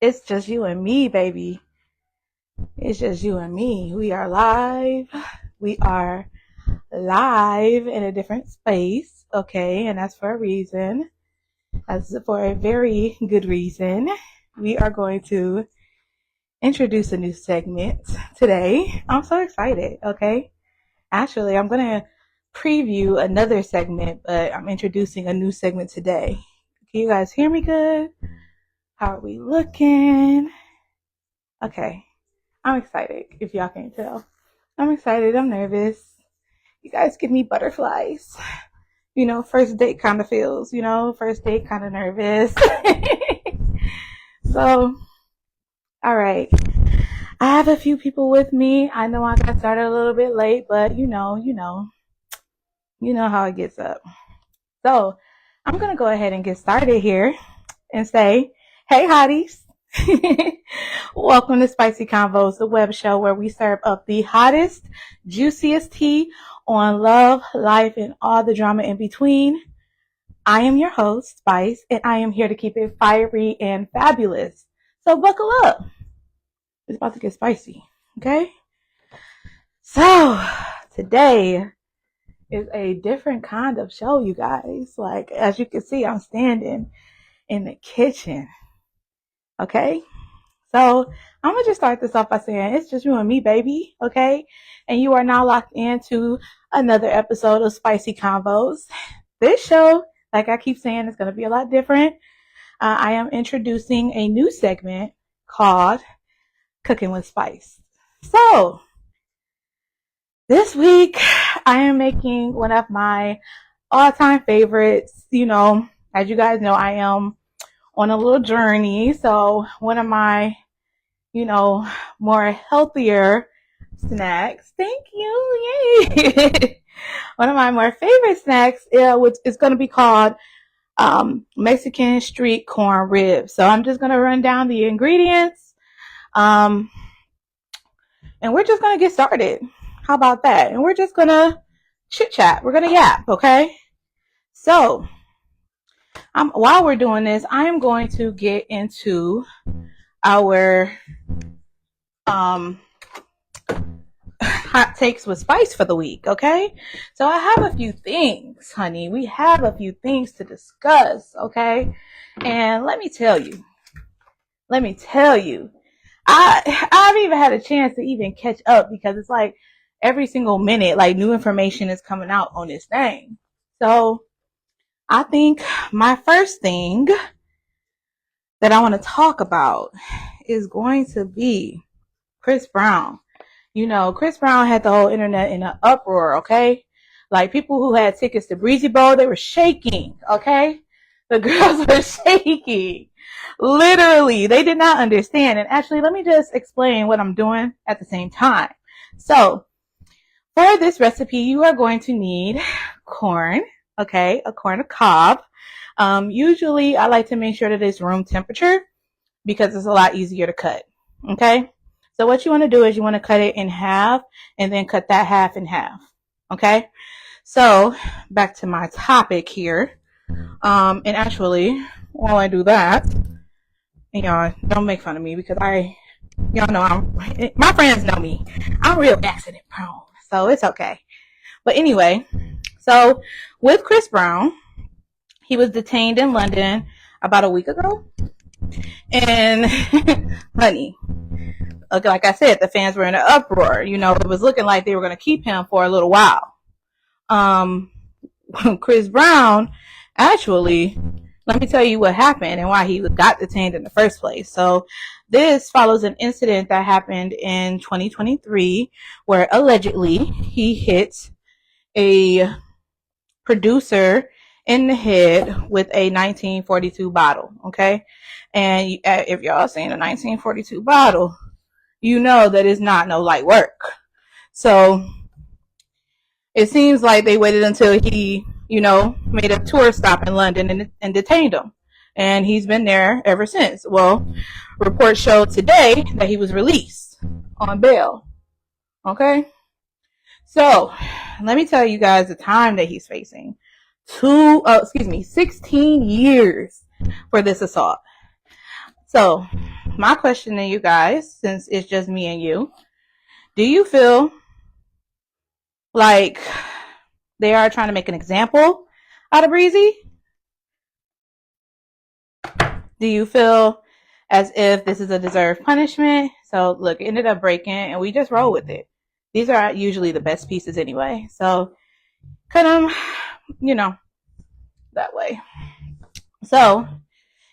It's just you and me, baby. It's just you and me. We are live. We are live in a different space, okay? And that's for a reason. That's for a very good reason. We are going to introduce a new segment today. I'm so excited, okay? Actually, I'm going to preview another segment, but I'm introducing a new segment today. Can you guys hear me good? How are we looking? Okay. I'm excited, if y'all can't tell. I'm excited. I'm nervous. You guys give me butterflies. You know, first date kind of feels, first date kind of nervous. So, all right. I have a few people with me. I know I got started a little bit late, but you know how it gets up. So, I'm going to go ahead and get started here and say, hey, hotties. Welcome to Spicy Convos, the web show where we serve up the hottest, juiciest tea on love, life, and all the drama in between. I am your host, Spice, and I am here to keep it fiery and fabulous. So buckle up. It's about to get spicy, okay? So, today is a different kind of show, you guys. Like, as you can see, I'm standing in the kitchen. Okay, so I'm going to just start this off by saying it's just you and me, baby, okay? And you are now locked into another episode of Spicy Convos. This show, like I keep saying, is going to be a lot different. I am introducing a new segment called Cooking with Spice. So, this week, I am making one of my all-time favorites. As you guys know, I am on a little journey. So one of my, more healthier snacks. Thank you. Yay. One of my more favorite snacks, which is going to be called Mexican street corn ribs. So I'm just going to run down the ingredients. And we're just going to get started. How about that? And we're just going to chit chat. We're going to yap. Okay. So, while we're doing this, I'm going to get into our hot takes with Spice for the week, okay? So I have a few things, honey. We have a few things to discuss, okay? And let me tell you, I haven't even had a chance to even catch up because it's like every single minute, like new information is coming out on this thing. So I think my first thing that I want to talk about is going to be Chris Brown. Chris Brown had the whole internet in an uproar, okay? Like people who had tickets to Breezy Bowl, they were shaking, okay? The girls were shaking. Literally, they did not understand. And actually, let me just explain what I'm doing at the same time. So, for this recipe, you are going to need corn. Okay, a corn of cob. Usually I like to make sure that it's room temperature because it's a lot easier to cut. Okay, so what you want to do is you want to cut it in half and then cut that half in half. Okay, so back to my topic here. And actually, while I do that, and y'all don't make fun of me because y'all know my friends know me. I'm real accident prone, so it's okay. But anyway, so with Chris Brown, he was detained in London about a week ago. And, honey, like I said, the fans were in an uproar. It was looking like they were going to keep him for a little while. Chris Brown, actually, let me tell you what happened and why he got detained in the first place. So this follows an incident that happened in 2023 where allegedly he hit a producer in the head with a 1942 bottle, okay? And if y'all seen a 1942 bottle, you know that it's not no light work. So it seems like they waited until he, made a tour stop in London and detained him. And he's been there ever since. Well, reports showed today that he was released on bail, okay? So let me tell you guys the time that he's facing. 16 years for this assault. So my question to you guys, since it's just me and you, do you feel like they are trying to make an example out of Breezy? Do you feel as if this is a deserved punishment? So look, it ended up breaking and we just roll with it. These are usually the best pieces anyway. So cut them, that way. So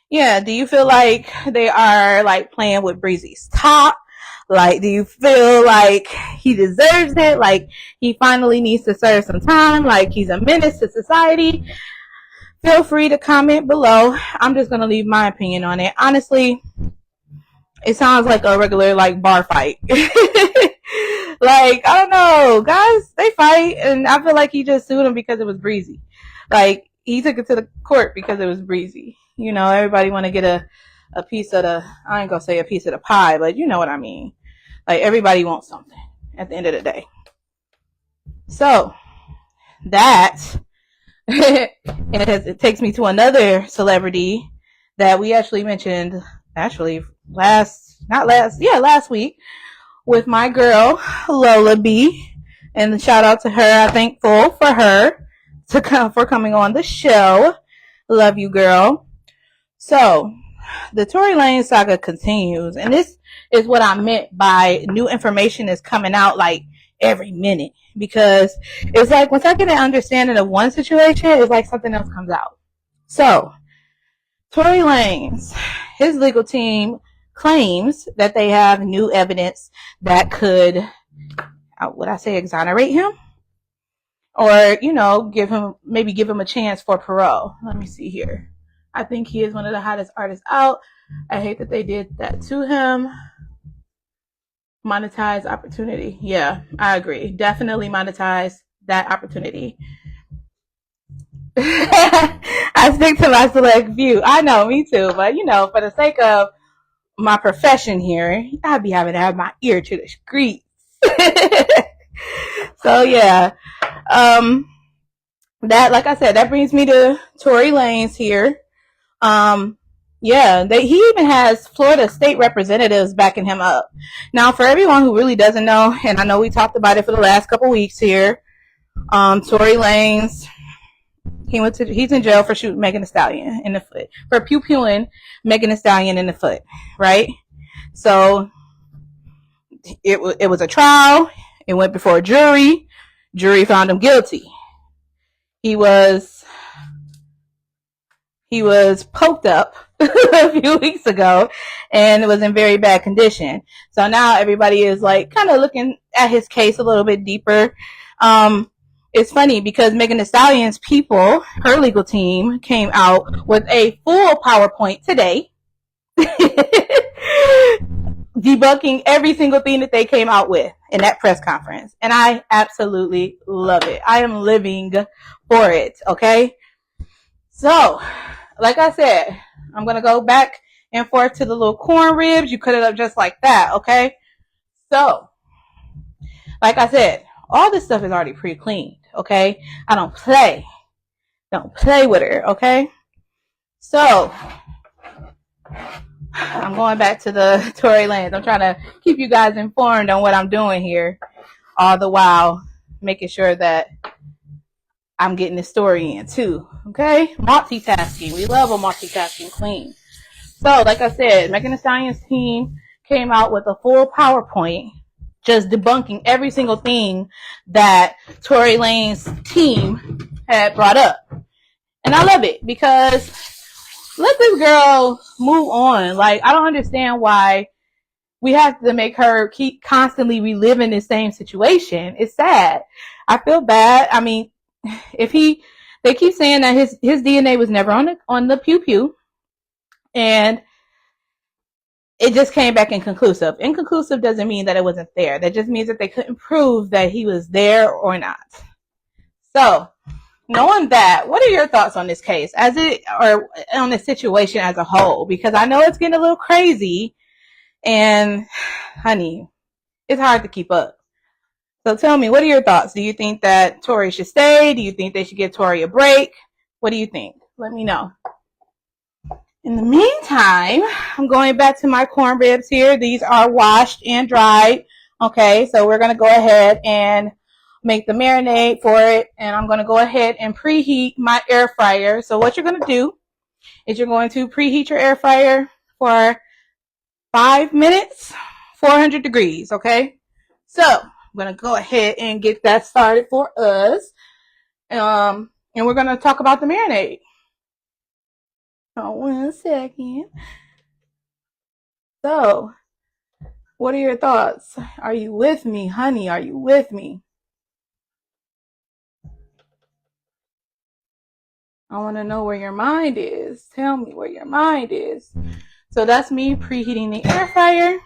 yeah, do you feel like they are like playing with Breezy's top? Like, do you feel like he deserves it? Like, he finally needs to serve some time? Like, he's a menace to society? Feel free to comment below. I'm just going to leave my opinion on it. Honestly, it sounds like a regular, like, bar fight. Like, I don't know. Guys, they fight, and I feel like he just sued him because it was Breezy. Like, he took it to the court because it was Breezy. You know, everybody want to get a piece of the, I ain't going to say a piece of the pie, but you know what I mean. Like, everybody wants something at the end of the day. So, that... it takes me to another celebrity that we actually mentioned last week with my girl Lola B, and shout out to her. I'm thankful for her for coming on the show. Love you, girl. So the Tory Lanez saga continues, and this is what I meant by new information is coming out like every minute, because it's like once I get an understanding of one situation, it's like something else comes out. So Tory Lanez, his legal team claims that they have new evidence that could, exonerate him, or give him a chance for parole. Let me see here. I think he is one of the hottest artists out. I hate that they did that to him. Monetize opportunity. Yeah, I agree. Definitely monetize that opportunity. I stick to my select view. I know, me too. But, for the sake of my profession here, I'd be having to have my ear to the streets. So, yeah. That, like I said, that brings me to Tory Lanez here. He even has Florida state representatives backing him up. Now, for everyone who really doesn't know, and I know we talked about it for the last couple weeks here, Tory Lanez, he's in jail for shooting Megan Thee Stallion in the foot, for pew-pewing Megan Thee Stallion in the foot, right? So it was a trial. It went before a jury. Jury found him guilty. He was poked up a few weeks ago and it was in very bad condition. So now everybody is like kind of looking at his case a little bit deeper. It's funny because Megan Thee Stallion's people, her legal team, came out with a full PowerPoint today debunking every single thing that they came out with in that press conference. And I absolutely love it. I am living for it, okay? So, like I said, I'm going to go back and forth to the little corn ribs. You cut it up just like that, okay? So, like I said, all this stuff is already pre-cleaned, okay? I don't play. Don't play with her, okay? So, I'm going back to the Tory Lanez. I'm trying to keep you guys informed on what I'm doing here, all the while making sure that I'm getting the story in too, okay? Multitasking. We love a multitasking queen. So, like I said, Megan Thee Stallion's team came out with a full PowerPoint just debunking every single thing that Tory Lanez's team had brought up. And I love it because let this girl move on. Like, I don't understand why we have to make her keep constantly reliving the same situation. It's sad. I feel bad. I mean, they keep saying that his DNA was never on the pew pew, and it just came back inconclusive. Inconclusive doesn't mean that it wasn't there. That just means that they couldn't prove that he was there or not. So, knowing that, what are your thoughts on this case or on the situation as a whole? Because I know it's getting a little crazy, and honey, it's hard to keep up. So tell me, what are your thoughts? Do you think that Tory should stay? Do you think they should give Tory a break? What do you think? Let me know. In the meantime, I'm going back to my corn ribs here. These are washed and dried. Okay, so we're going to go ahead and make the marinade for it. And I'm going to go ahead and preheat my air fryer. So what you're going to do is you're going to preheat your air fryer for 5 minutes, 400 degrees. Okay, so I'm going to go ahead and get that started for us. And we're going to talk about the marinade. Oh, 1 second. So, what are your thoughts? Are you with me, honey? Are you with me? I want to know where your mind is. Tell me where your mind is. So that's me preheating the air fryer.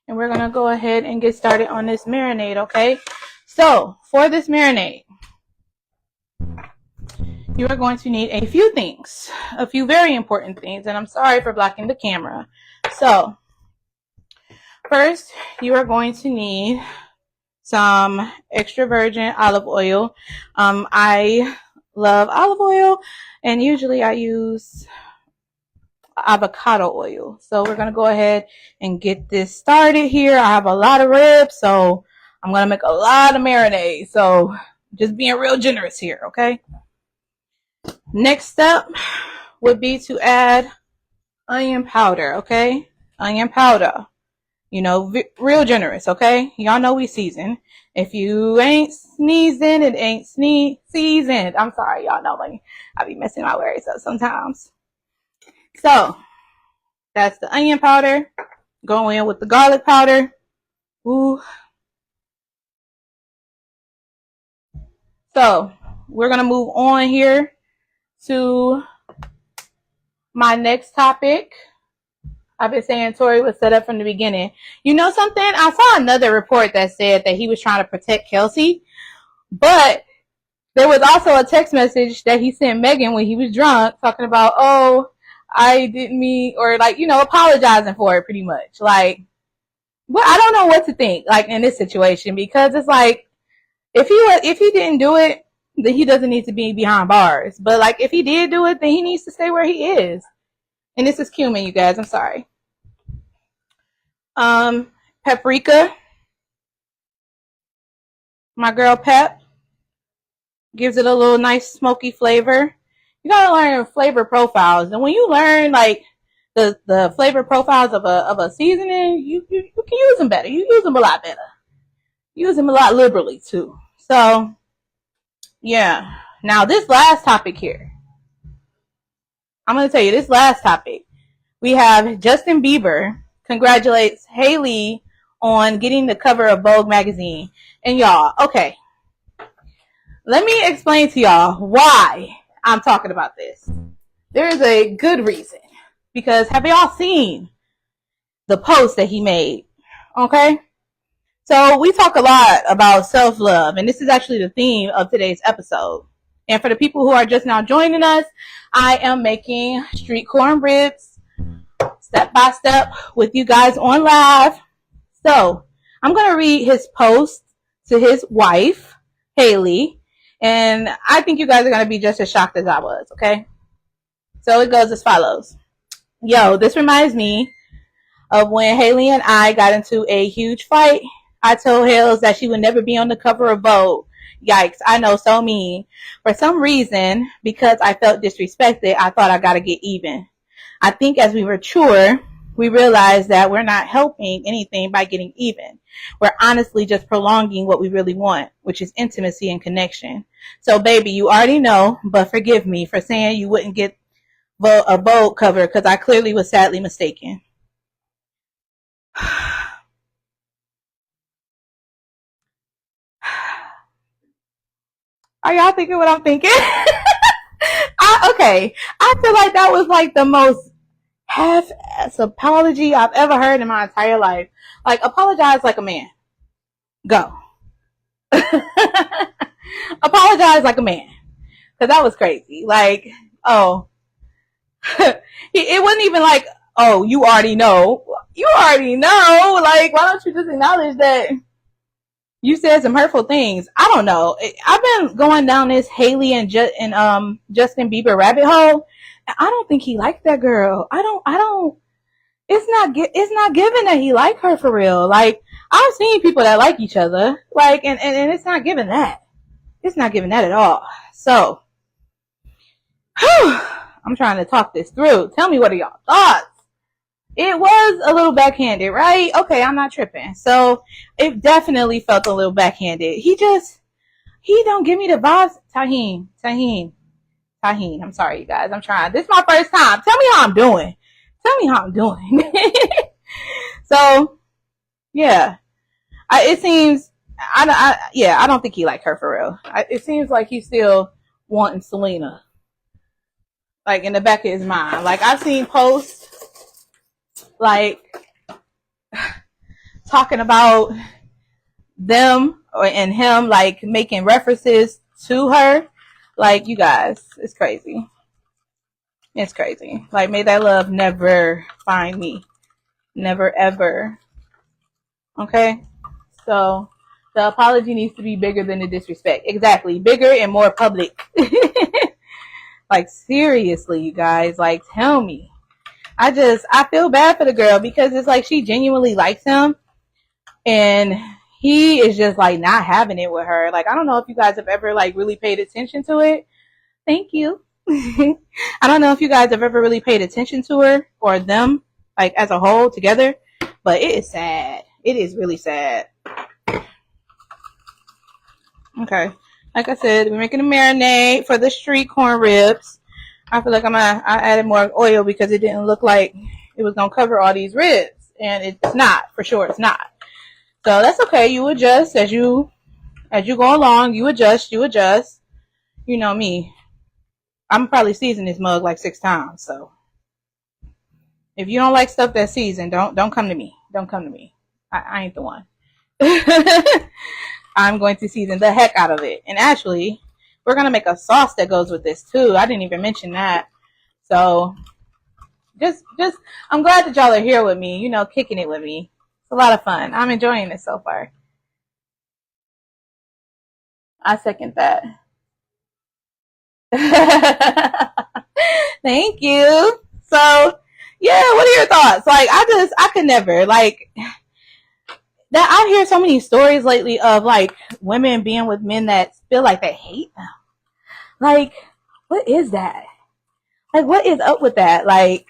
And we're going to go ahead and get started on this marinade, okay? So, for this marinade, you are going to need a few things. A few very important things. And I'm sorry for blocking the camera. So, first, you are going to need some extra virgin olive oil. I love olive oil, and usually I use avocado oil. So we're going to go ahead and get this started here. I have a lot of ribs, so I'm going to make a lot of marinade. So just being real generous here, okay? Next step would be to add onion powder, okay? Onion powder. You know, real generous, okay? Y'all know we season. If you ain't sneezing, it ain't seasoned. I'm sorry, y'all know me. I be messing my words up sometimes. So, that's the onion powder. Go in with the garlic powder. Ooh. So, we're going to move on here to my next topic. I've been saying Tori was set up from the beginning. You know something? I saw another report that said that he was trying to protect Kelsey. But there was also a text message that he sent Megan when he was drunk talking about, oh, I didn't mean, or like, you know, apologizing for it pretty much. Like, well, I don't know what to think, like, in this situation, because it's like, if he didn't do it, then he doesn't need to be behind bars. But like, if he did do it, then he needs to stay where he is. And this is cumin, you guys. I'm sorry. Paprika. My girl Pep gives it a little nice smoky flavor. You gotta learn flavor profiles, and when you learn like the flavor profiles of a seasoning, you can use them better. You use them a lot better. Use them a lot liberally too. So yeah. Now this last topic here, I'm gonna tell you this last topic. We have Justin Bieber congratulates Hailey on getting the cover of Vogue magazine. And y'all, okay, let me explain to y'all why I'm talking about this. There is a good reason. Because have y'all seen the post that he made? Okay? So we talk a lot about self-love, and this is actually the theme of today's episode. And for the people who are just now joining us, I am making street corn ribs step by step with you guys on live. So I'm going to read his post to his wife, Hailey, and I think you guys are going to be just as shocked as I was, okay? So it goes as follows. Yo, this reminds me of when Hailey and I got into a huge fight. I told Hales that she would never be on the cover of Vogue. Yikes, I know, so mean. For some reason, because I felt disrespected, I thought I gotta get even. I think as we mature, we realize that we're not helping anything by getting even. We're honestly just prolonging what we really want, which is intimacy and connection. So baby, you already know, but forgive me for saying you wouldn't get a Vogue cover because I clearly was sadly mistaken. Are y'all thinking what I'm thinking? Okay. I feel like that was like the most half-ass apology I've ever heard in my entire life. Like, apologize like a man. Go. Apologize like a man. Because that was crazy. Like, oh. It wasn't even like, oh, you already know. You already know. Like, why don't you just acknowledge that you said some hurtful things? I don't know. I've been going down this Hailey and Justin Bieber rabbit hole, I don't think he liked that girl. I don't. It's not given that he liked her for real. Like, I've seen people that like each other, like, and it's not given that. It's not given that at all. So, I'm trying to talk this through. Tell me, what are y'all thoughts? It was a little backhanded, right? Okay, I'm not tripping. So, it definitely felt a little backhanded. He don't give me the vibes. Taheen. I'm sorry, you guys. I'm trying. This is my first time. Tell me how I'm doing. So, yeah. It seems, I don't think he liked her for real. It seems like he's still wanting Selena. Like, in the back of his mind. Like, I've seen posts, like, talking about them and him, like, making references to her. Like, you guys, it's crazy. It's crazy. Like, may that love never find me. Never, ever. Okay? So, the apology needs to be bigger than the disrespect. Exactly. Bigger and more public. Like, seriously, you guys. Like, tell me. I feel bad for the girl because it's like she genuinely likes him. And he is just, like, not having it with her. Like, I don't know if you guys have ever, like, really paid attention to it. Thank you. I don't know if you guys have ever really paid attention to her or them, like, as a whole together, but it is sad. It is really sad. Okay. Like I said, we're making a marinade for the street corn ribs. I feel like I added more oil because it didn't look like it was going to cover all these ribs, and it's not. For sure, it's not. So that's okay. You adjust as you go along. You adjust. You know me. I'm probably seasoned this mug like 6 times. So if you don't like stuff that's seasoned, don't come to me. Don't come to me. I ain't the one. I'm going to season the heck out of it. And actually, we're going to make a sauce that goes with this too. I didn't even mention that. So just I'm glad that y'all are here with me, you know, kicking it with me. It's a lot of fun. I'm enjoying it so far. I second that. Thank you. So, yeah, what are your thoughts? Like, I could never, like, that I hear so many stories lately of, like, women being with men that feel like they hate them. Like, what is that? Like, what is up with that? Like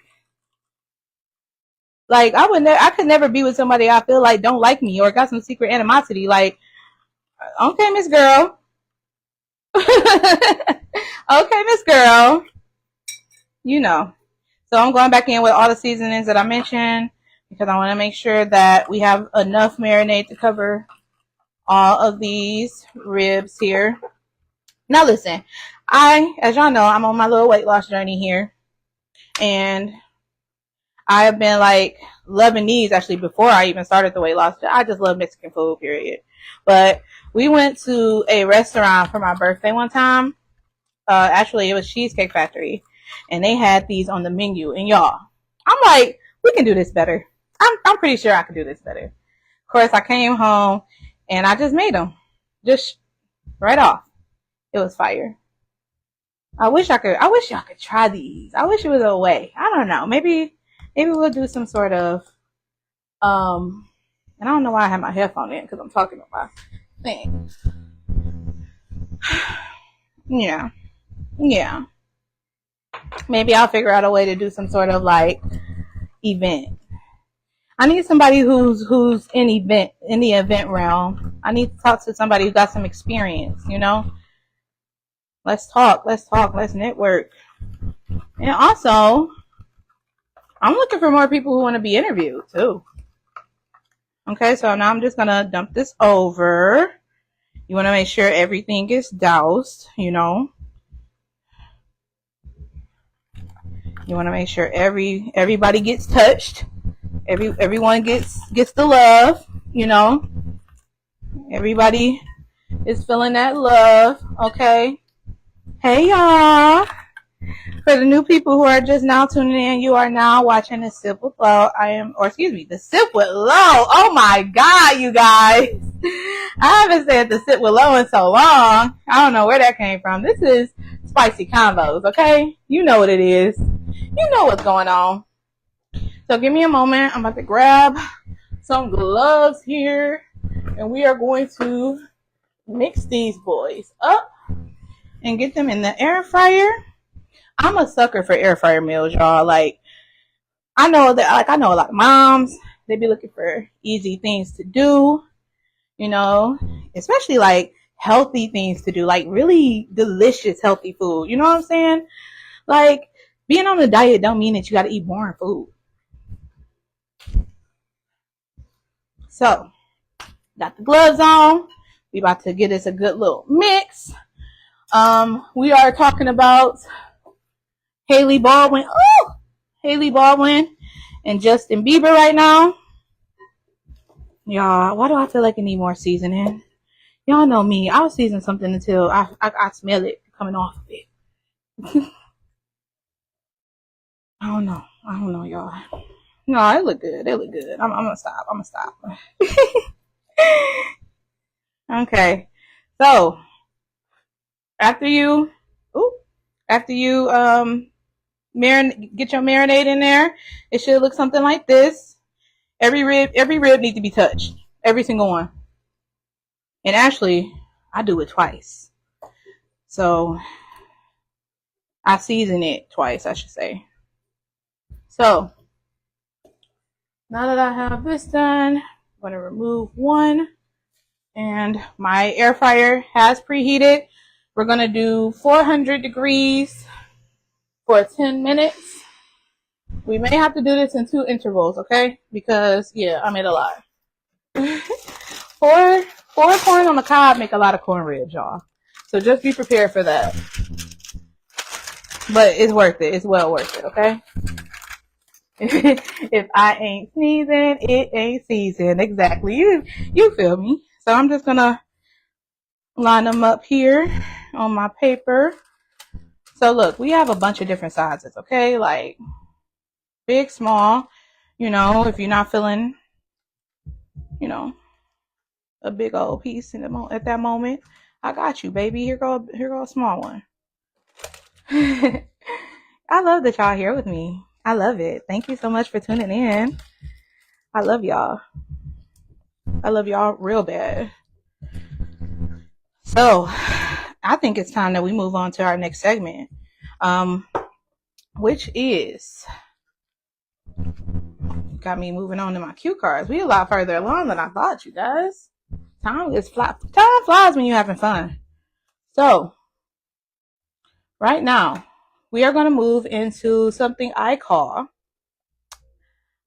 I could never be with somebody I feel like don't like me or got some secret animosity. Like, okay, Miss Girl. Okay, Miss Girl. You know. So I'm going back in with all the seasonings that I mentioned because I want to make sure that we have enough marinade to cover all of these ribs here. Now listen, as y'all know, I'm on my little weight loss journey here. And I have been, like, loving these actually before I even started the weight loss. I just love Mexican food, period. But we went to a restaurant for my birthday one time. Actually, it was Cheesecake Factory. And they had these on the menu. And y'all, I'm like, we can do this better. I'm pretty sure I can do this better. Of course, I came home and I just made them. Just right off. It was fire. I wish y'all could try these. I wish it was a way. I don't know. Maybe we'll do some sort of, and I don't know why I have my headphone in because I'm talking about my thing. Yeah. Maybe I'll figure out a way to do some sort of, like, event. I need somebody who's in the event realm. I need to talk to somebody who got some experience, you know? Let's talk, let's network. And also, I'm looking for more people who want to be interviewed too. Okay, so now I'm just gonna dump this over. You want to make sure everything is doused, you know. You want to make sure everybody gets touched. Everyone gets the love, you know. Everybody is feeling that love, okay? Hey y'all. For the new people who are just now tuning in, you are now watching The Sip with Lo. The Sip with Lo. Oh my God, you guys. I haven't said The Sip with Lo in so long. I don't know where that came from. This is Spicy Convos, okay? You know what it is. You know what's going on. So give me a moment. I'm about to grab some gloves here, and we are going to mix these boys up and get them in the air fryer. I'm a sucker for air fryer meals, y'all. Like, I know a lot of moms, they be looking for easy things to do, you know, especially like healthy things to do, like really delicious healthy food. You know what I'm saying? Like, being on a diet don't mean that you got to eat boring food. So, got the gloves on. We about to get us a good little mix. We are talking about Hailey Baldwin and Justin Bieber right now. Y'all, why do I feel like I need more seasoning? Y'all know me. I'll season something until I smell it coming off of it. I don't know, y'all. No, it look good. I'm gonna stop. Okay. So after you get your marinade in there, it should look something like this. Every rib needs to be touched. Every single one. And actually, I do it twice. So I season it twice, I should say. So now that I have this done, I'm going to remove one. And my air fryer has preheated. We're going to do 400 degrees for 10 minutes. We may have to do this in 2 intervals, okay? Because, yeah, I made a lot. Four corn on the cob make a lot of corn ribs, y'all. So just be prepared for that. But it's worth it. It's well worth it, okay? If I ain't sneezing, it ain't seasoned. Exactly. You feel me? So I'm just gonna line them up here on my paper. So look, we have a bunch of different sizes, okay? Like big, small, you know, if you're not feeling, you know, a big old piece at that moment, I got you, baby. Here go a small one. I love that y'all here with me. I love it. Thank you so much for tuning in. I love y'all. I love y'all real bad. So I think it's time that we move on to our next segment, which is, got me moving on to my cue cards. We a lot further along than I thought, you guys. Time flies when you're having fun. So right now we are going to move into something I call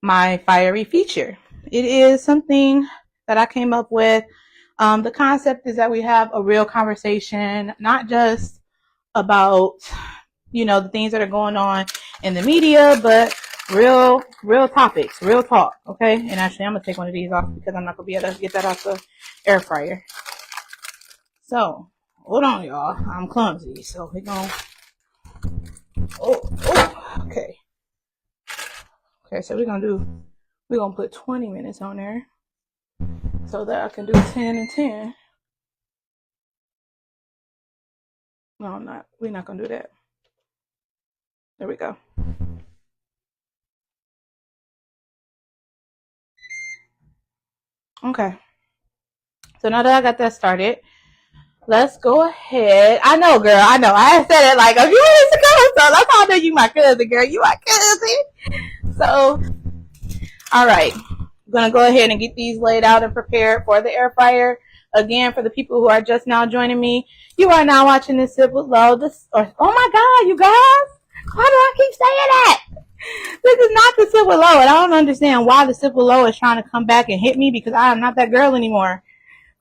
my fiery feature. It is something that I came up with. The concept is that we have a real conversation, not just about, you know, the things that are going on in the media, but real topics, real talk. Okay. And actually, I'm gonna take one of these off because I'm not gonna be able to get that off the air fryer. So hold on, y'all. I'm clumsy, so we're gonna. Okay. Okay, so we're gonna put 20 minutes on there so that I can do 10 and 10. No, I'm not. We're not gonna do that. There we go. Okay. So now that I got that started, let's go ahead. I know, girl. I know. I said it like a few minutes ago, so that's how I know you my cousin, girl. You my cousin. So, all right. I'm going to go ahead and get these laid out and prepared for the air fryer. Again, for the people who are just now joining me, you are now watching this Sip with Low. Oh my God, you guys. Why do I keep saying that? This is not the Sip with Low, and I don't understand why the Sip with Low is trying to come back and hit me because I am not that girl anymore.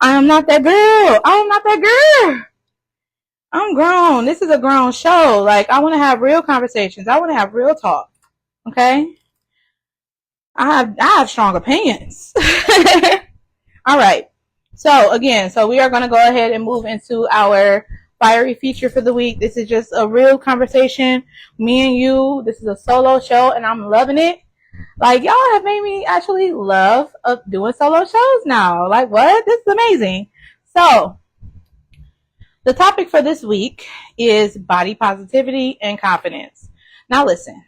I am not that girl. I'm grown. This is a grown show. Like, I want to have real conversations. I want to have real talk. Okay? I have strong opinions. All right. So we are going to go ahead and move into our fiery feature for the week. This is just a real conversation. Me and you. This is a solo show, and I'm loving it. Like, y'all have made me actually love doing solo shows now. Like, what? This is amazing. So, the topic for this week is body positivity and confidence. Now, listen.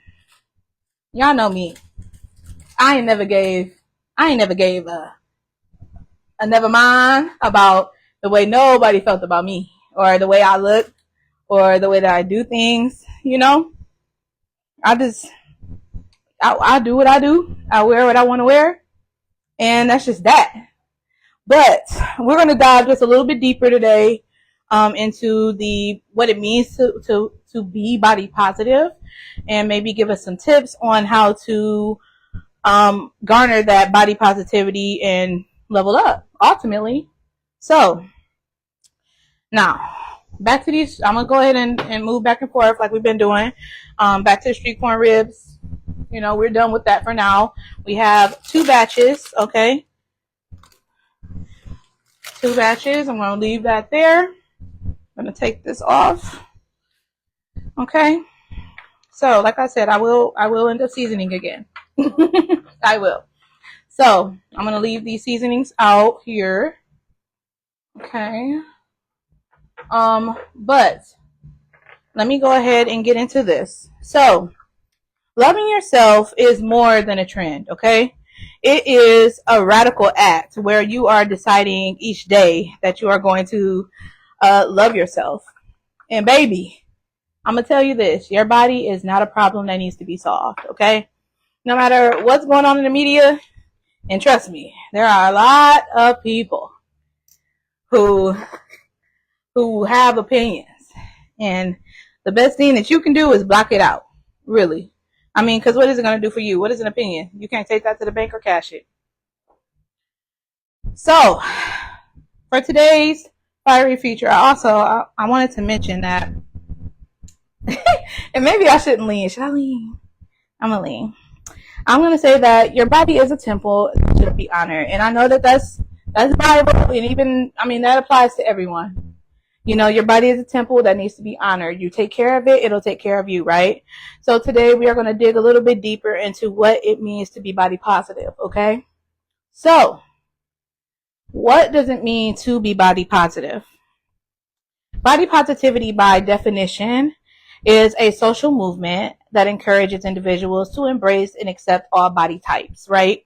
Y'all know me. I ain't never gave a never mind about the way nobody felt about me or the way I look or the way that I do things. You know, I just I do what I do. I wear what I want to wear, and that's just that. But we're going to dive just a little bit deeper today into the what it means to be body positive, and maybe give us some tips on how to garner that body positivity and level up ultimately. So now back to these. I'm gonna go ahead and move back and forth like we've been doing. Back to the street corn ribs. You know, we're done with that for now. We have 2 batches. Okay, 2 batches. I'm gonna leave that there. I'm gonna take this off. Okay. So, like I said, I will end up seasoning again. I will. So, I'm gonna leave these seasonings out here. Okay. But let me go ahead and get into this. So, loving yourself is more than a trend, okay? It is a radical act where you are deciding each day that you are going to love yourself. And baby, I'm going to tell you this. Your body is not a problem that needs to be solved, okay? No matter what's going on in the media, and trust me, there are a lot of people who have opinions. And the best thing that you can do is block it out, really. I mean, because what is it going to do for you? What is an opinion? You can't take that to the bank or cash it. So, for today's fiery feature, I wanted to mention that, and maybe I shouldn't lean. Should I lean? I'm going to lean. I'm going to say that your body is a temple that should be honored. And I know that that's Bible, and even, I mean, that applies to everyone. You know, your body is a temple that needs to be honored. You take care of it, it'll take care of you, right? So today we are going to dig a little bit deeper into what it means to be body positive, okay? So, what does it mean to be body positive? Body positivity, by definition, is a social movement that encourages individuals to embrace and accept all body types, right?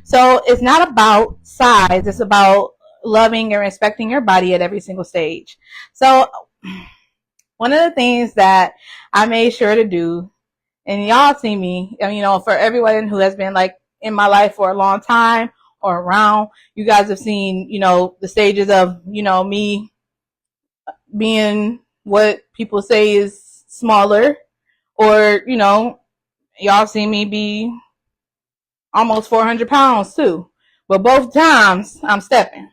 So it's not about size, it's about loving and respecting your body at every single stage. So one of the things that I made sure to do, and y'all see me, you know, for everyone who has been like in my life for a long time or around, you guys have seen, you know, the stages of, you know, me being what people say is smaller, or, you know, y'all seen me be almost 400 pounds too. But both times I'm stepping.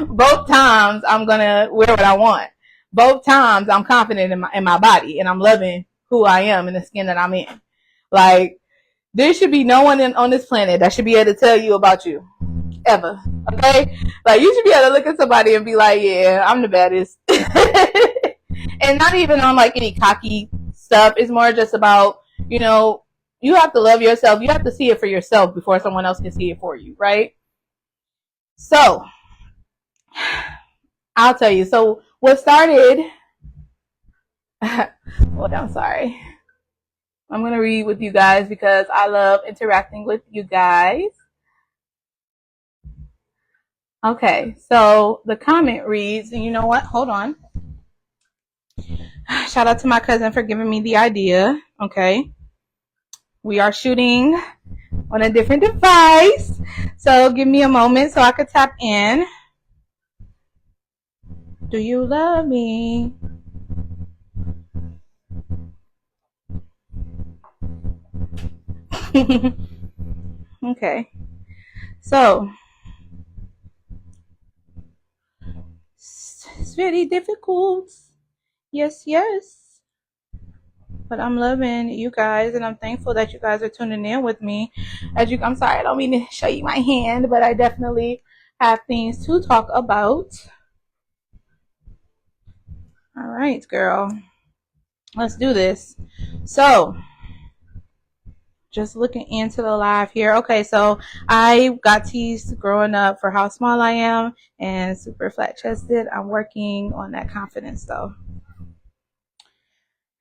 Both times I'm gonna wear what I want. Both times I'm confident in my body, and I'm loving who I am and the skin that I'm in. Like, there should be no one on this planet that should be able to tell you about you. Ever. Okay? Like, you should be able to look at somebody and be like, yeah, I'm the baddest. And not even on like any cocky stuff. It's more just about, you know, you have to love yourself. You have to see it for yourself before someone else can see it for you, right? So, I'll tell you. So, what started... well, I'm sorry. I'm going to read with you guys because I love interacting with you guys. Okay, so the comment reads, and you know what? Hold on. Shout out to my cousin for giving me the idea. Okay. We are shooting on a different device. So give me a moment so I could tap in. Do you love me? Okay. So it's very difficult. Yes, yes. But I'm loving you guys, and I'm thankful that you guys are tuning in with me. I'm sorry, I don't mean to show you my hand, but I definitely have things to talk about. All right, girl. Let's do this. So, just looking into the live here. Okay, so I got teased growing up for how small I am and super flat chested. I'm working on that confidence though.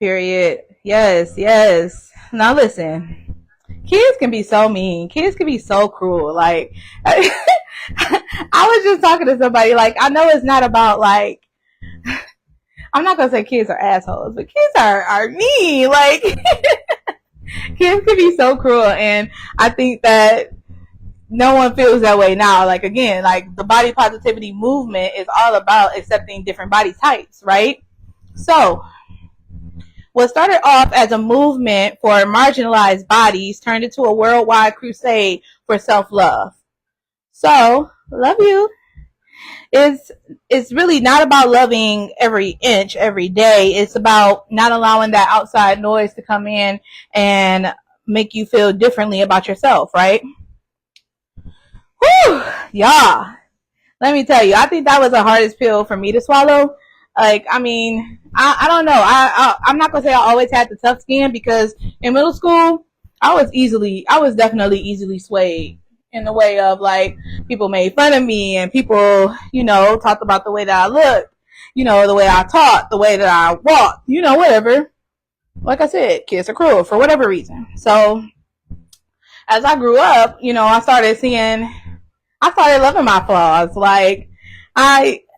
Period. Yes, yes. Now listen, kids can be so mean. Kids can be so cruel. Like, I was just talking to somebody. Like, I know it's not about like, I'm not gonna say kids are assholes, but kids are mean. Like, kids can be so cruel, and I think that no one feels that way now. Like, again, like the body positivity movement is all about accepting different body types, right? So what started off as a movement for marginalized bodies turned into a worldwide crusade for self-love. So, love you. It's really not about loving every inch every day. It's about not allowing that outside noise to come in and make you feel differently about yourself, right? Whew, yeah. Let me tell you, I think that was the hardest pill for me to swallow. Like, I mean, I don't know. I'm not gonna say I always had the tough skin, because in middle school, I was definitely easily swayed in the way of like people made fun of me, and people, talked about the way that I looked, the way I talked, the way that I walked, whatever. Like I said, kids are cruel for whatever reason. So as I grew up, I started loving my flaws.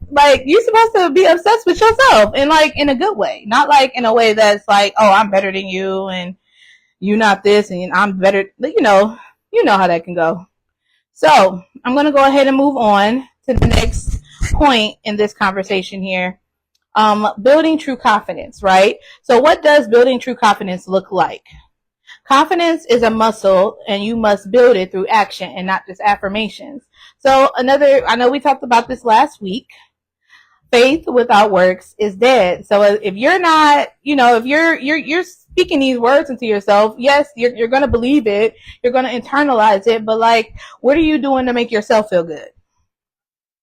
Like, you're supposed to be obsessed with yourself, and like in a good way, not like in a way that's like, oh, I'm better than you and you not this and I'm better. You know how that can go. So I'm going to go ahead and move on to the next point in this conversation here. Building true confidence, right? So what does building true confidence look like? Confidence is a muscle, and you must build it through action and not just affirmations. So I know we talked about this last week. Faith without works is dead. So if you're not, if you're speaking these words into yourself, yes, you're going to believe it. You're going to internalize it. But like, what are you doing to make yourself feel good?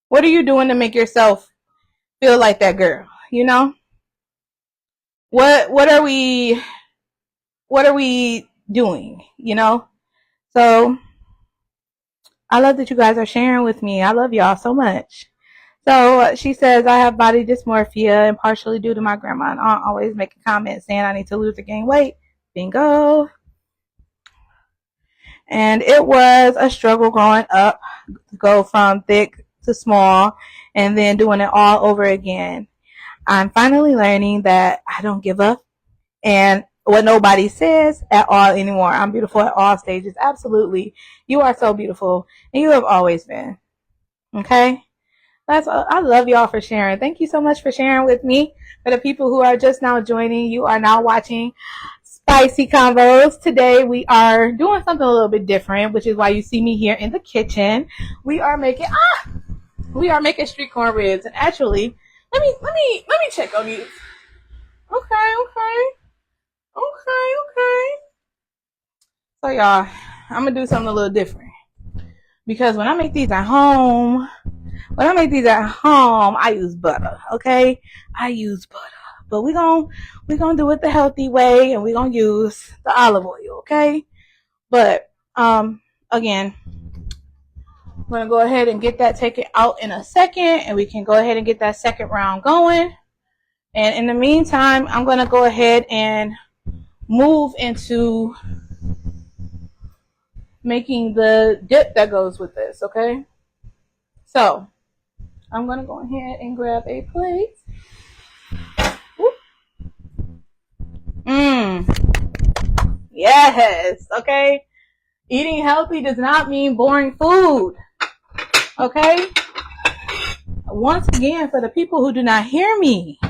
What are you doing to make yourself feel like that girl? What are we doing? So I love that you guys are sharing with me. I love y'all so much. So she says, I have body dysmorphia, and partially due to my grandma and aunt always making comments saying I need to lose or gain weight. Bingo. And it was a struggle growing up to go from thick to small and then doing it all over again. I'm finally learning that I don't give up and what nobody says at all anymore. I'm beautiful at all stages. Absolutely. You are so beautiful, and you have always been. Okay? I love y'all for sharing. Thank you so much for sharing with me. For the people who are just now joining, you are now watching Spicy Convos. Today we are doing something a little bit different, which is why you see me here in the kitchen. We are making street corn ribs, and actually, let me check on these. Okay. So y'all, I'm gonna do something a little different, because when I make these at home, I use butter. Okay, I use butter, but we're gonna do it the healthy way, and we're gonna use the olive oil. Okay, but again, I'm gonna go ahead and get that taken out in a second, and we can go ahead and get that second round going. And in the meantime, I'm gonna go ahead and move into making the dip that goes with this. Okay, so I'm gonna go ahead and grab a plate. Yes. Okay, eating healthy does not mean boring food. Okay, once again, for the people who do not hear me,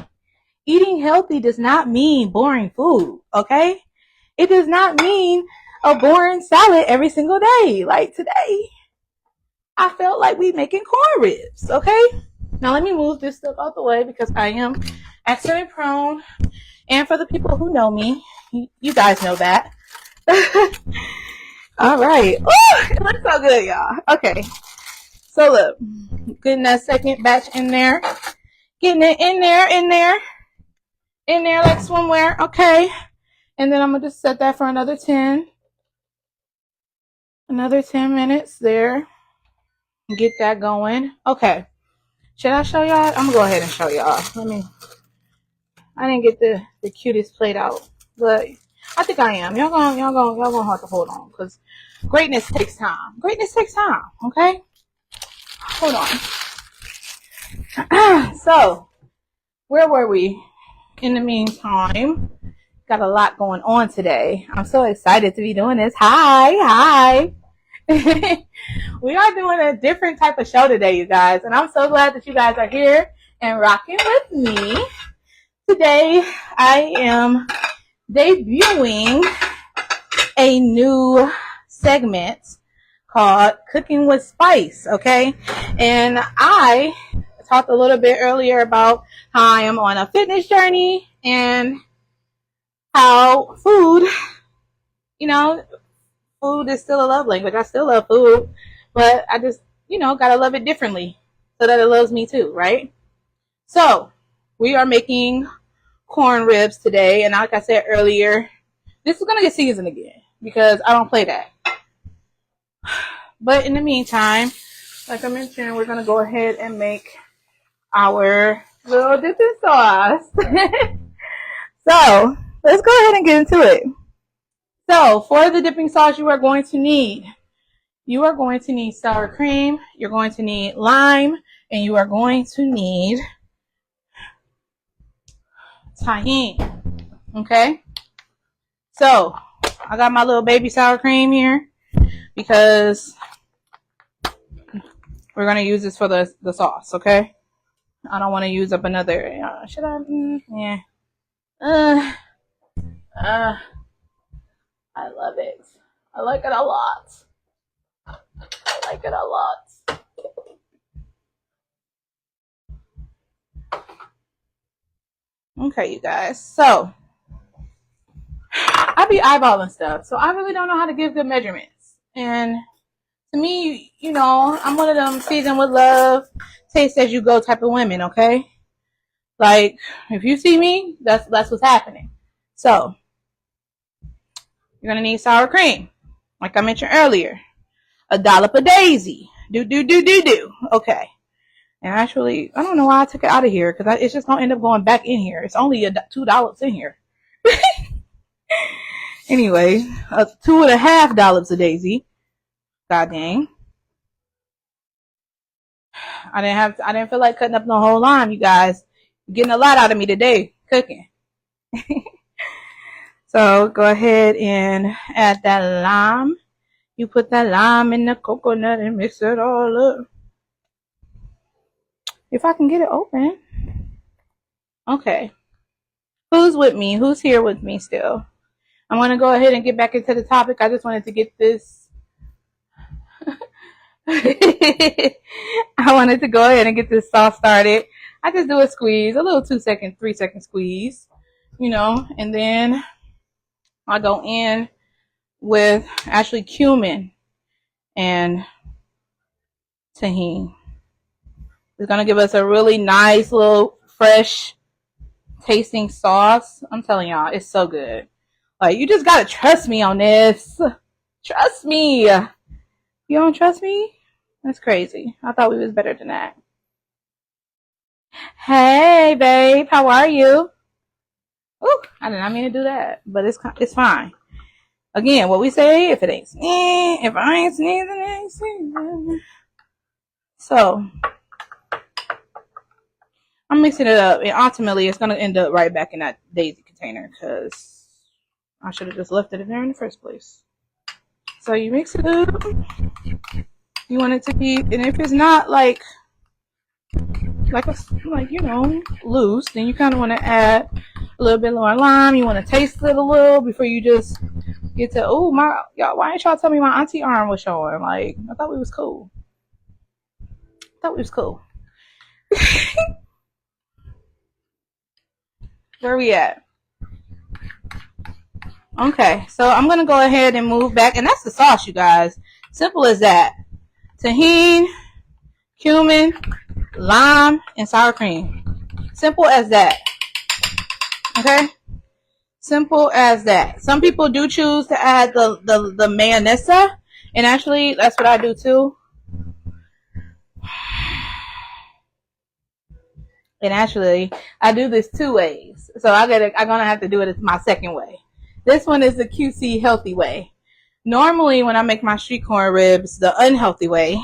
eating healthy does not mean boring food. Okay, it does not mean a boring salad every single day. Like today, I felt like we making corn ribs. Okay, now let me move this stuff out the way, because I am accident prone. And for the people who know me, you guys know that. All right. Oh, it looks so good, y'all. Okay. So look, getting that second batch in there. Getting it in there like swimwear. Okay. And then I'm going to just set that for another 10 minutes there. Get that going. Okay. Should I show y'all? I'm going to go ahead and show y'all. I didn't get the cutest plate out, but I think I am. Y'all gonna have to hold on, because greatness takes time. Greatness takes time. Okay, hold on. So, where were we? In the meantime, got a lot going on today. I'm so excited to be doing this. Hi. We are doing a different type of show today, you guys, and I'm so glad that you guys are here and rocking with me. Today, I am debuting a new segment called Cooking with Spice, okay? And I talked a little bit earlier about how I am on a fitness journey and how food, food is still a love language. I still love food, but I just, gotta love it differently so that it loves me too, right? So, we are making corn ribs today, and like I said earlier, this is gonna get seasoned again because I don't play that. But in the meantime, like I mentioned, we're gonna go ahead and make our little dipping sauce. So let's go ahead and get into it. So for the dipping sauce, you are going to need sour cream, you're going to need lime, and you are going to need tahini. Okay? So I got my little baby sour cream here because we're going to use this for the sauce, okay? I don't want to use up another, should I? Yeah. I love it. I like it a lot. Okay, you guys. So, I be eyeballing stuff. So, I really don't know how to give good measurements. And to me, I'm one of them seasoned with love, taste as you go type of women, okay? Like, if you see me, that's what's happening. So, you're going to need sour cream, like I mentioned earlier. A dollop of daisy. Do. Okay. And actually, I don't know why I took it out of here, because it's just going to end up going back in here. It's only $2 in here. Anyway, $2.50 of daisy. God dang. I didn't feel like cutting up the whole lime, you guys. You're getting a lot out of me today, cooking. So go ahead and add that lime. You put that lime in the coconut and mix it all up. If I can get it open. Okay. Who's with me? Who's here with me still? I'm going to go ahead and get back into the topic. I just wanted to get this. I wanted to go ahead and get this sauce started. I just do a squeeze, a little 2-second, 3-second squeeze, and then I go in with actually cumin and tahini. It's going to give us a really nice little fresh tasting sauce. I'm telling y'all, it's so good. Like, you just got to trust me on this. Trust me. You don't trust me? That's crazy. I thought we was better than that. Hey, babe. How are you? Ooh, I did not mean to do that, but it's fine. Again, what we say, if I ain't sneezing, it ain't sneezing. So, I'm mixing it up, and ultimately, it's going to end up right back in that daisy container, because I should have just left it in there in the first place. So, you mix it up. You want it to be, and if it's not like loose, then you kind of want to add a little bit more lime. You want to taste it a little before you just get to, y'all, why ain't y'all tell me my auntie arm was showing? Like, I thought we was cool. Where we at? Okay, so I'm going to go ahead and move back, and that's the sauce, you guys. Simple as that. Tahini, cumin, lime, and sour cream. Simple as that. Okay? Simple as that. Some people do choose to add the mayonnaise, and actually, that's what I do too. And actually, I do this 2 ways. So I'm gonna have to do it my second way. This one is the QC healthy way. Normally, when I make my street corn ribs the unhealthy way,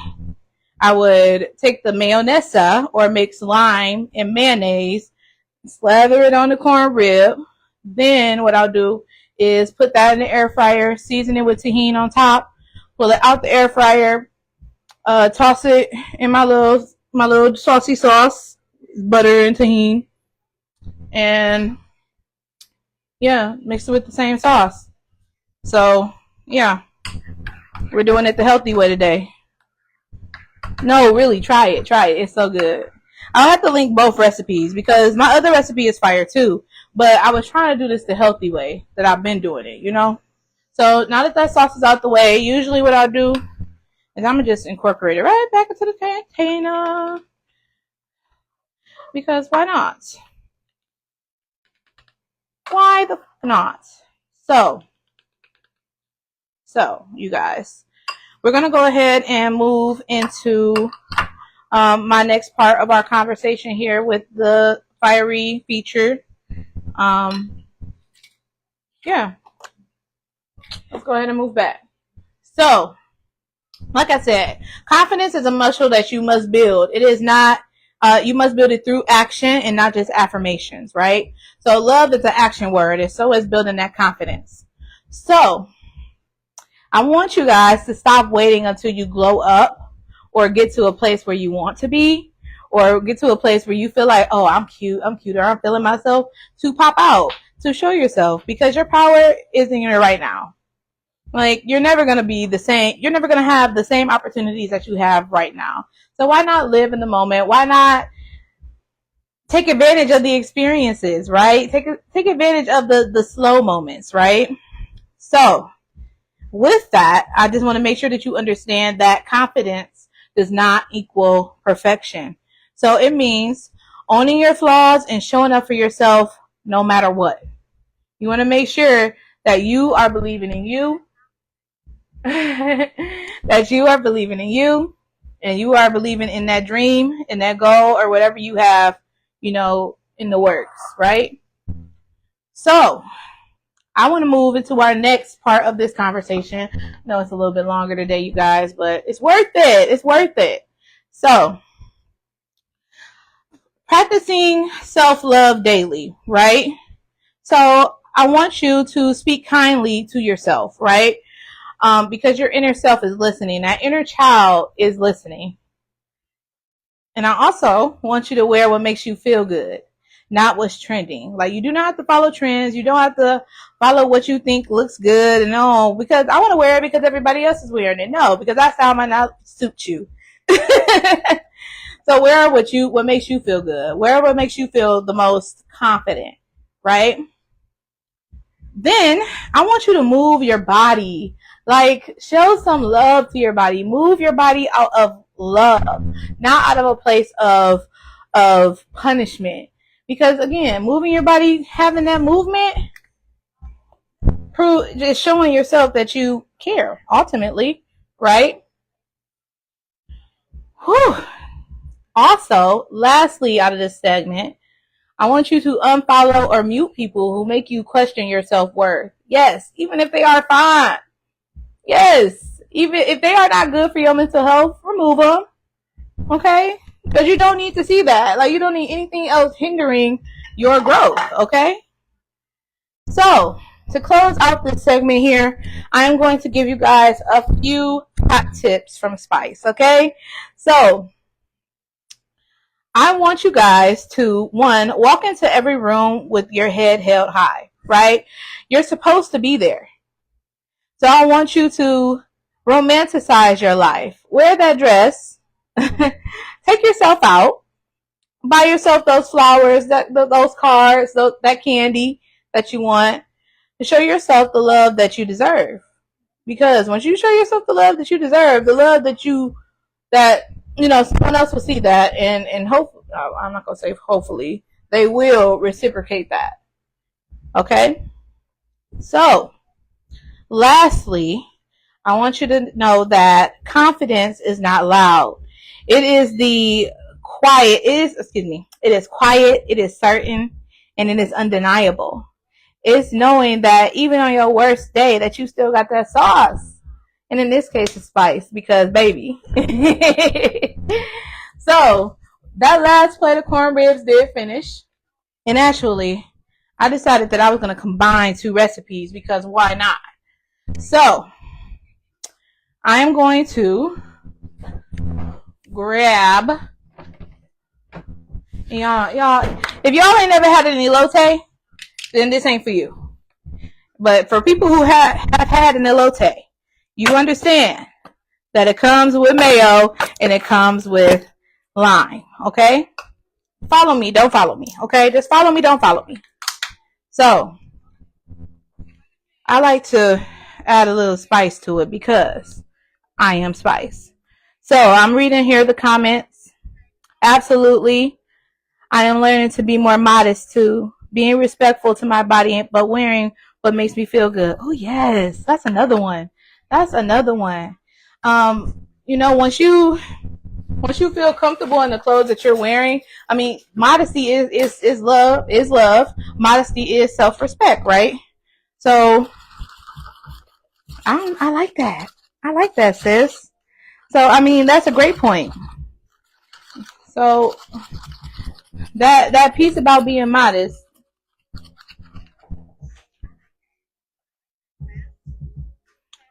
I would take the mayonnaise or mix lime and mayonnaise, slather it on the corn rib. Then what I'll do is put that in the air fryer, season it with tahini on top, pull it out the air fryer, toss it in my little saucy sauce, butter and tahini, and yeah, mix it with the same sauce. So yeah, we're doing it the healthy way today. No, really, try it. It's so good. I'll have to link both recipes because my other recipe is fire too. But I was trying to do this the healthy way that I've been doing it, you know? So now that sauce is out the way, usually what I'll do is I'm going to just incorporate it right back into the container. Because why not? Why the not? So, you guys, we're going to go ahead and move into my next part of our conversation here with the fiery feature. Yeah, let's go ahead and move back. So, like I said, confidence is a muscle that you must build. It is not, you must build it through action and not just affirmations, right? So love is an action word, and so is building that confidence. So I want you guys to stop waiting until you glow up or get to a place where you want to be, or get to a place where you feel like, oh, I'm cute, or I'm feeling myself, to pop out, to show yourself, because your power is in your right now. Like, you're never going to be the same. You're never going to have the same opportunities that you have right now. So why not live in the moment? Why not take advantage of the experiences, right? Take advantage of the slow moments, right? So with that, I just want to make sure that you understand that confidence does not equal perfection. So it means owning your flaws and showing up for yourself no matter what. You want to make sure that you are believing in you, that you are believing in you, and you are believing in that dream and that goal or whatever you have, you know, in the works, right? So I want to move into our next part of this conversation. I know it's a little bit longer today, you guys, but it's worth it. It's worth it. So practicing self-love daily, right? So I want you to speak kindly to yourself, right? Because your inner self is listening. That inner child is listening. And I also want you to wear what makes you feel good, not what's trending. Like, you do not have to follow trends. You don't have to follow what you think looks good and all, because I want to wear it because everybody else is wearing it. No, because that style might not suit you. So wear what makes you feel good. Wear what makes you feel the most confident, right? Then I want you to move your body. Like, show some love to your body. Move your body out of love, not out of a place of punishment. Because again, moving your body, having that movement, just showing yourself that you care ultimately, right? Whew. Also, lastly, out of this segment, I want you to unfollow or mute people who make you question your self-worth. Yes, even if they are fine. Yes, even if they are not good for your mental health, remove them. Okay? Because you don't need to see that. Like, you don't need anything else hindering your growth. Okay? So, to close out this segment here, I'm going to give you guys a few hot tips from Spice. Okay? So, I want you guys to, one, walk into every room with your head held high, right? You're supposed to be there. So I want you to romanticize your life. Wear that dress. Take yourself out. Buy yourself those flowers, those cards, that candy that you want, to show yourself the love that you deserve. Because once you show yourself the love that you deserve, the love that someone else will see that, and hopefully, I'm not going to say hopefully, they will reciprocate that. Okay? So, lastly, I want you to know that confidence is not loud. It is It is quiet, it is certain, and it is undeniable. It's knowing that even on your worst day that you still got that sauce. And in this case, it's spice because baby. So that last plate of corn ribs did finish. And actually, I decided that I was going to combine two recipes because why not? So I am going to grab, y'all, if y'all ain't never had an elote, then this ain't for you. But for people who have had an elote, you understand that it comes with mayo and it comes with lime, okay? Follow me, don't follow me, okay? Just follow me, don't follow me. So, I like to add a little spice to it because I am spice. So, I'm reading here the comments. Absolutely. I am learning to be more modest too. Being respectful to my body, but wearing what makes me feel good. Oh, yes. That's another one. That's another one. You know, once you feel comfortable in the clothes that you're wearing, I mean, modesty is love. Modesty is self-respect, right? So I like that. I like that, sis. So I mean, that's a great point. So that piece about being modest.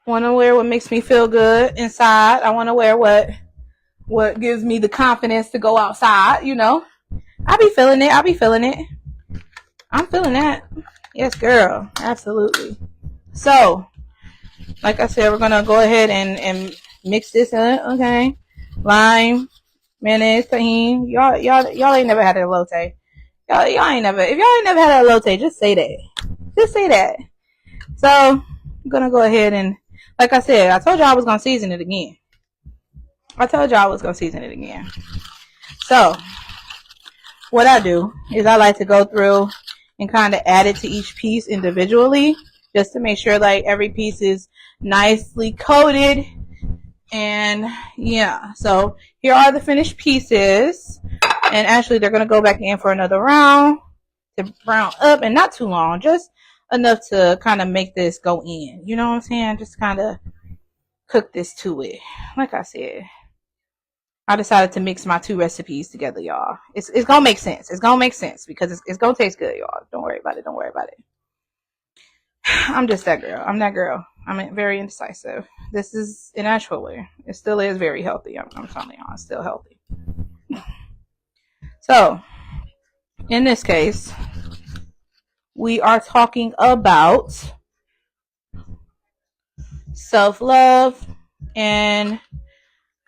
Want to wear what makes me feel good inside. I want to wear what gives me the confidence to go outside, you know. I be feeling it. I'm feeling that. Yes, girl. Absolutely. So, like I said, we're going to go ahead and mix this up, okay? Lime, mayonnaise, tahini. Y'all ain't never had a elote. Y'all ain't never. If y'all ain't never had a elote, just say that. Just say that. So, I'm going to go ahead and, like I said, I told y'all I was going to season it again. So, what I do is I like to go through and kind of add it to each piece individually just to make sure like every piece is nicely coated. And yeah, so here are the finished pieces. And actually, they're going to go back in for another round to brown up, and not too long, just enough to kind of make this go in. You know what I'm saying? Just kind of cook this to it. Like I said, I decided to mix my two recipes together, y'all. It's gonna make sense. It's gonna make sense because it's gonna taste good, y'all. Don't worry about it. I'm just that girl. I'm that girl. I'm very indecisive. This is an actual way. It still is very healthy. I'm telling y'all, it's still healthy. So, in this case, we are talking about self-love and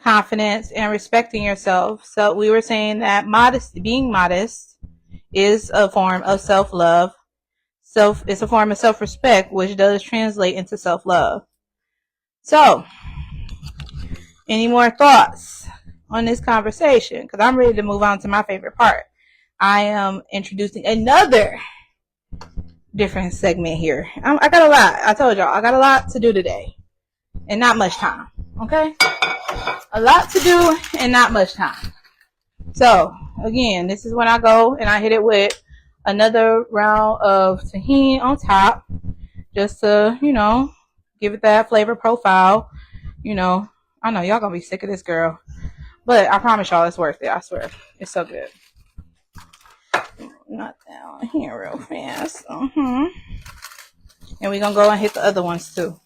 confidence and respecting yourself. So we were saying that being modest is a form of self-love. It's a form of self-respect, which does translate into self-love. So, any more thoughts on this conversation? Because I'm ready to move on to my favorite part. I am introducing another different segment here. I got a lot. I told y'all, I got a lot to do today. And not much time. Okay? A lot to do and not much time. So, again, this is when I go and I hit it with another round of tahini on top. Just to, you know, give it that flavor profile. You know, I know y'all gonna be sick of this girl. But I promise y'all it's worth it. I swear. It's so good. Not down here real fast. And we're gonna go and hit the other ones too.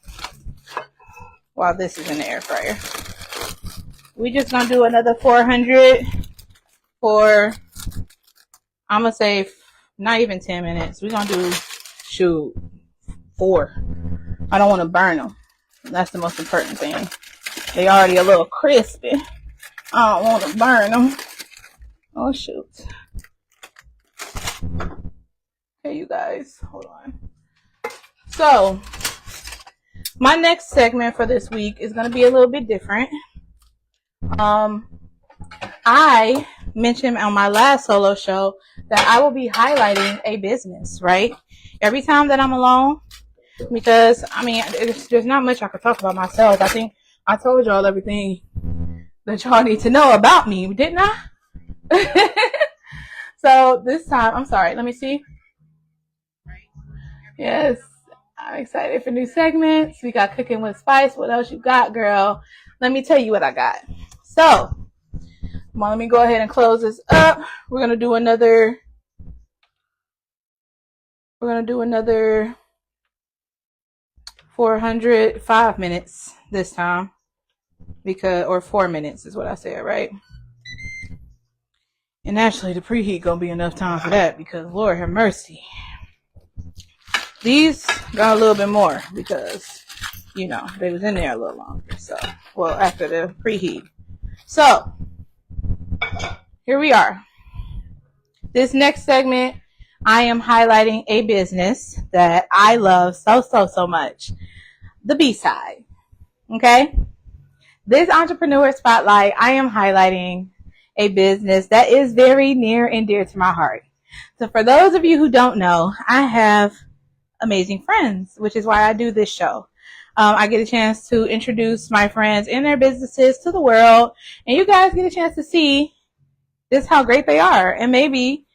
While this is in the air fryer. We just gonna do another 400 for, I'm gonna say, not even 10 minutes. We're gonna do, 4. I don't want to burn them. That's the most important thing. They already a little crispy. I don't want to burn them. Oh, shoot. Okay, you guys, hold on. So, my next segment for this week is going to be a little bit different. I mentioned on my last solo show that I will be highlighting a business, right? Every time that I'm alone, because, I mean, there's not much I could talk about myself. I think I told y'all everything that y'all need to know about me, didn't I? So this time, I'm sorry, let me see. Yes, I'm excited for new segments. We got Cooking with Spice. What else you got, girl? Let me tell you what I got. So, let me go ahead and close this up. We're gonna do another 405 minutes this time, or 4 minutes is what I said, right? And actually, the preheat gonna be enough time for that because Lord have mercy. These got a little bit more because, you know, they was in there a little longer. So, well, after the preheat. So, here we are. This next segment, I am highlighting a business that I love so much. The B-side. Okay? This entrepreneur spotlight, I am highlighting a business that is very near and dear to my heart. So for those of you who don't know, I have amazing friends, which is why I do this show. I get a chance to introduce my friends and their businesses to the world, and you guys get a chance to see just how great they are. And maybe,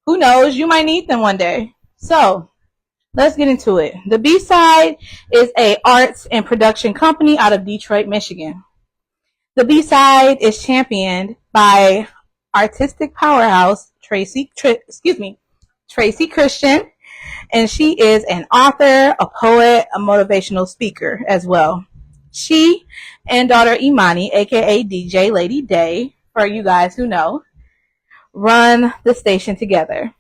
who knows, you might need them one day. So let's get into it. The B-Side is a arts and production company out of Detroit, Michigan. The B-Side is championed by artistic powerhouse Tracy Christian, and she is an author, a poet, a motivational speaker as well. She and daughter Imani, aka DJ Lady Day, for you guys who know, run the station together,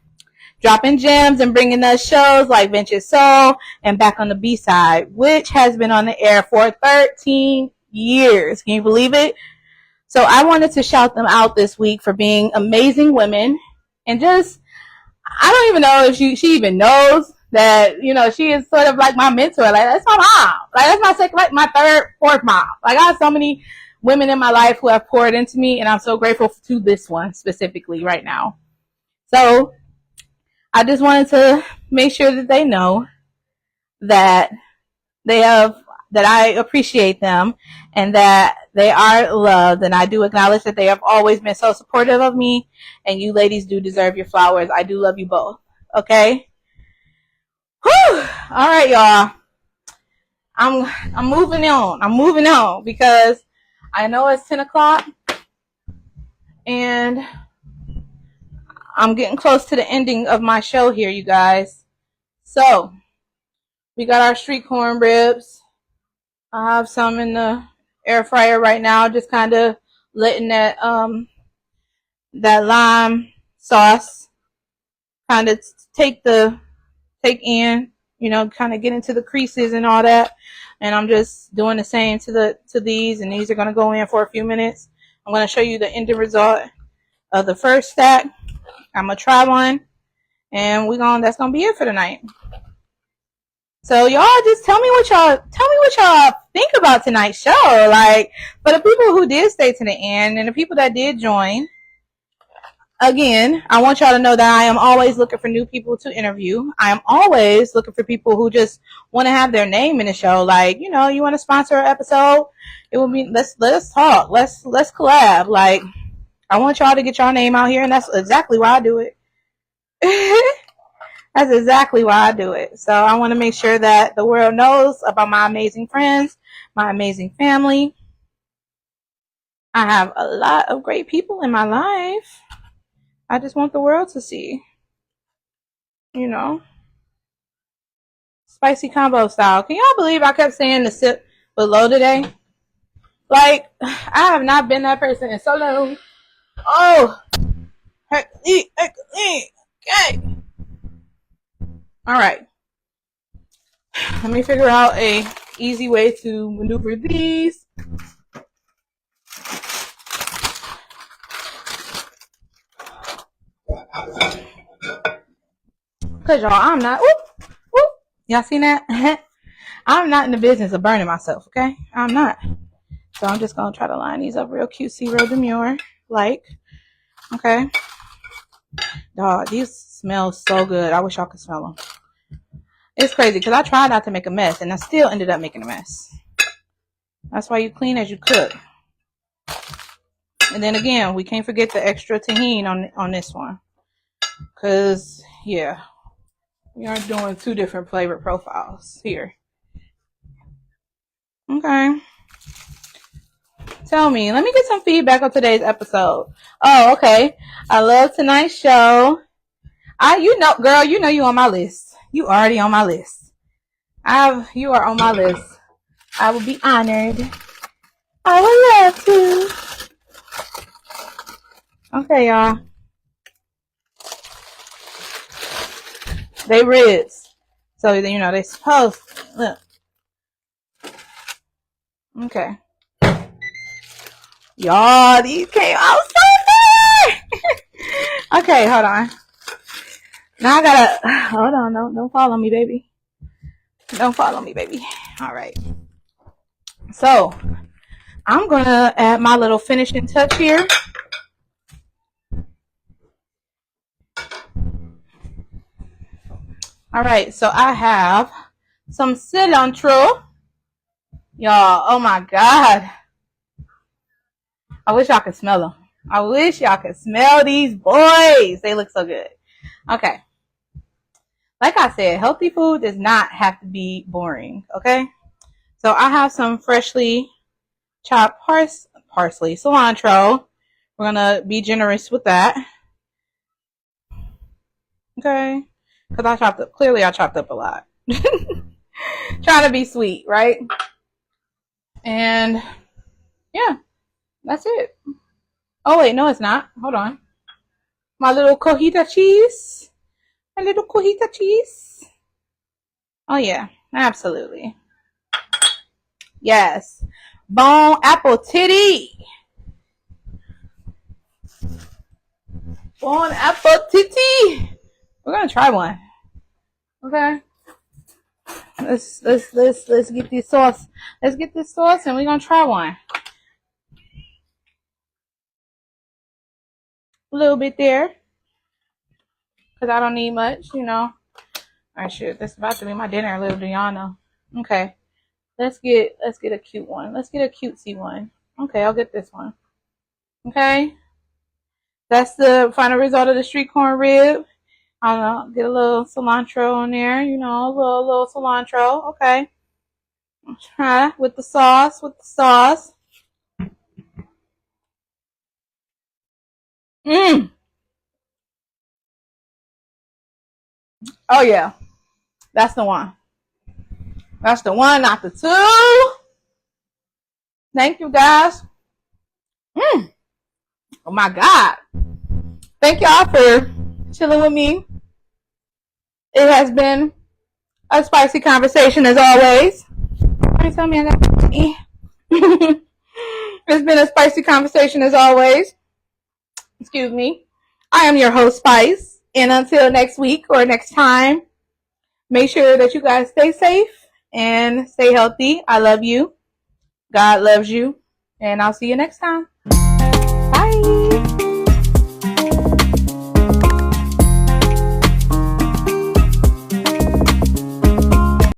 dropping gems and bringing us shows like Vintage Soul and Back on the B-Side, which has been on the air for 13 years. Can you believe it? So I wanted to shout them out this week for being amazing women, and just, I don't even know if she even knows that, you know, she is sort of like my mentor. Like, that's my mom. Like, that's my second, like my third, fourth mom. Like, I have so many women in my life who have poured into me, and I'm so grateful to this one specifically right now. So I just wanted to make sure that they know that that I appreciate them and that they are loved. And I do acknowledge that they have always been so supportive of me, and you ladies do deserve your flowers. I do love you both. Okay? Whew. All right, y'all. I'm moving on. I'm moving on because I know it's 10 o'clock and I'm getting close to the ending of my show here, you guys. So we got our street corn ribs. I have some in the air fryer right now, just kind of letting that lime sauce kind of take in, you know, kind of get into the creases and all that. And I'm just doing the same to these, and these are going to go in for a few minutes. I'm going to show you the end result of the first stack. I'm going to try one, and that's going to be it for tonight. So y'all just tell me what y'all think about tonight's show. Like, for the people who did stay to the end and the people that did join, again, I want y'all to know that I am always looking for new people to interview. I am always looking for people who just want to have their name in the show. Like, you know, you want to sponsor an episode? It will be, let's talk. Let's collab. Like, I want y'all to get y'all name out here, and that's exactly why I do it. That's exactly why I do it. So I want to make sure that the world knows about my amazing friends, my amazing family. I have a lot of great people in my life. I just want the world to see, you know, spicy combo style. Can y'all believe I kept saying the sip below today? Like, I have not been that person in so long. Oh, okay. All right. Let me figure out a easy way to maneuver these. Cause y'all, I'm not. Y'all seen that? I'm not in the business of burning myself. Okay, I'm not. So I'm just gonna try to line these up real cutesy, real demure, like. Okay. Dog, these smell so good. I wish y'all could smell them. It's crazy because I tried not to make a mess, and I still ended up making a mess. That's why you clean as you cook. And then again, we can't forget the extra tahini on this one. Because, yeah, we are doing 2 different flavor profiles here. Okay. Tell me. Let me get some feedback on today's episode. Oh, okay. I love tonight's show. You know, girl, you know you on my list. You already on my list. You are on my list. I will be honored. I would love to. Okay, y'all. They ribs. So, you know, they supposed to. Look. Okay. Y'all, these came out so good. Okay, hold on. Now I gotta, hold on, don't follow me, baby. Don't follow me, baby. All right. So, I'm gonna add my little finishing touch here. All right, so I have some cilantro. Y'all, oh my God. I wish y'all could smell them. I wish y'all could smell these boys. They look so good. Okay. Like I said, healthy food does not have to be boring, okay? So I have some freshly chopped parsley, cilantro. We're going to be generous with that. Okay? Because I chopped up a lot. Trying to be sweet, right? And yeah, that's it. Oh, wait, no, it's not. Hold on. My little cojita cheese. A little cojita cheese. Oh, yeah, absolutely. Yes. Bon appetit. Bon appetit. We're gonna try one. Okay. Let's get this sauce. Let's get this sauce and we're gonna try one. A little bit there. Cause I don't need much, you know. Alright, shit. That's about to be my dinner, little do y'all know. Okay. Let's get a cute one. Let's get a cutesy one. Okay, I'll get this one. Okay. That's the final result of the street corn rib. I don't know, get a little cilantro on there, you know, a little cilantro. Okay. Try with the sauce, Oh yeah. That's the one. That's the one, not the two. Thank you guys. Oh my God. Thank y'all for chilling with me. It has been a spicy conversation as always. Don't tell me I got money. It's been a spicy conversation as always. Excuse me. I am your host, Spice. And until next week or next time, make sure that you guys stay safe and stay healthy. I love you. God loves you. And I'll see you next time.